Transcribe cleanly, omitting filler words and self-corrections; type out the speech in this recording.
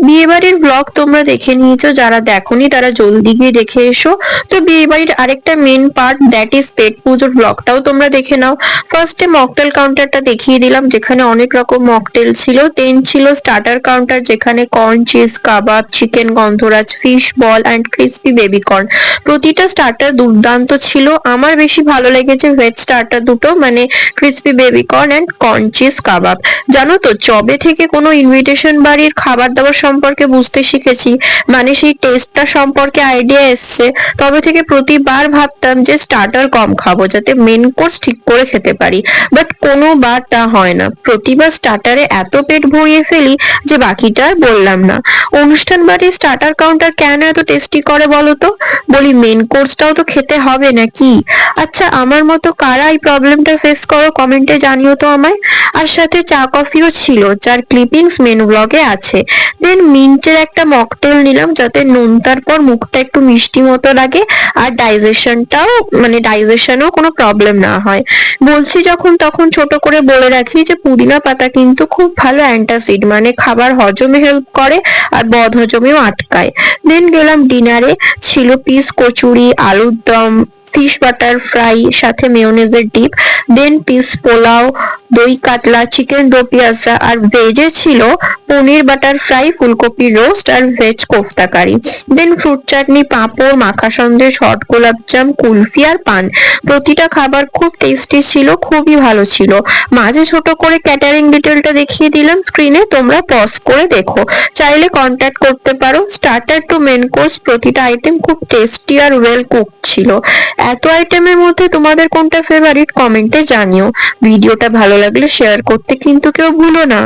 বিয়ে বাড়ির ব্লগ তোমরা দেখে নিয়েছো, যারা দেখোনি তারা জলদি গিয়ে দেখে এসো। তো বিয়ে বাড়ির আরেকটা মেন পার্ট, দ্যাট ইজ পেট পুজোর ব্লগটাও তোমরা দেখে নাও। ফার্স্টে মকটেল কাউন্টারটা দেখিয়ে দিলাম, যেখানে অনেক রকম মকটেল ছিল। দেন ছিল স্টার্টার কাউন্টার, যেখানে corn cheese kebab, chicken Gondhoraj, fish ball and crispy baby corn. প্রতিটা স্টার্টার দুর্দান্ত ছিল। আমার বেশি ভালো লেগেছে ভেজ স্টার্টার দুটো, মানে crispy baby corn and corn cheese kebab. জানো তো, যবে থেকে কোনো ইনভিটেশন বাড়ির খাবার দাবার সম্পর্কে বুঝতে শিখেছি, মানে সেই টেস্টটা সম্পর্কে আইডিয়া এসছে, তবে থেকে প্রতিবার ভাবতাম যে স্টার্টার কম খাবো, যাতে মেন কোর্স ঠিক করে খেতে পারি। বাট কোনোবার তা হয় না, প্রতিবার স্টার্টারে এত পেট ভরিয়ে ফেলি যে বাকিটা আর বললাম না। অনুষ্ঠান বাড়ির স্টার্টার কাউন্টার কেন এত টেস্টি করে বলো তো? বলি, মেন কোর্সটাও তো খেতে হবে নাকি? আচ্ছা, আমার মতো কারা এই প্রবলেমটা ফেস করো কমেন্টে জানিও তো আমায়। আর সাথে চা কফিও ছিল, যার ক্লিপিংস মেনু ব্লগে আছে। দেন মিন্টের একটা মকটেল নিলাম, যাতে নোনতার পর মুখটা একটু মিষ্টি মতো লাগে, আর ডাইজেশনটাও, মানে ডাইজেশনেও কোনো প্রবলেম না হয়। বলছি যখন তখন ছোট করে বলে রাখি যে পুদিনা পাতা কিন্তু খুব ভালো অ্যান্টাসিড, মানে খাবার হজমে হেল্প করে আর বদহজমেও আটকায়। দেন গেলাম ডিনারে। ছিল পিস কচুরি, আলুর দম, ফিশ বাটার ফ্রাই, সাথে মেয়োনেজের ডিপ। দেন পিস পোলাও, দই কাতলা, চিকেন দো পিয়াজা, আর ভেজে ছিল পনির বাটার ফ্রাই, ফুলকপির রোস্ট আর ভেজ কোফতা কারি। দেন ফ্রুট চাটনি, পাঁপড়, মাখা সন্দেশ, হট গোলাপজাম, কুলফি আর পান। প্রতিটা খাবার খুব টেস্টি ছিল, খুবই ভালো ছিল। মাঝে ছোট করে ক্যাটারিং ডিটেলটা দেখিয়ে দিলাম স্ক্রিনে, তোমরা পজ করে দেখো, চাইলে কন্ট্যাক্ট করতে পারো। স্টার্টার টু মেন কোর্স প্রতিটা আইটেম খুব টেস্টি আর ওয়েল কুক ছিল। এত আইটেমের মধ্যে তোমাদের কোনটা ফেভারিট কমেন্টে জানিও। ভিডিওটা ভালো লাগলে শেয়ার করতে কিন্তু কেউ ভুলো না।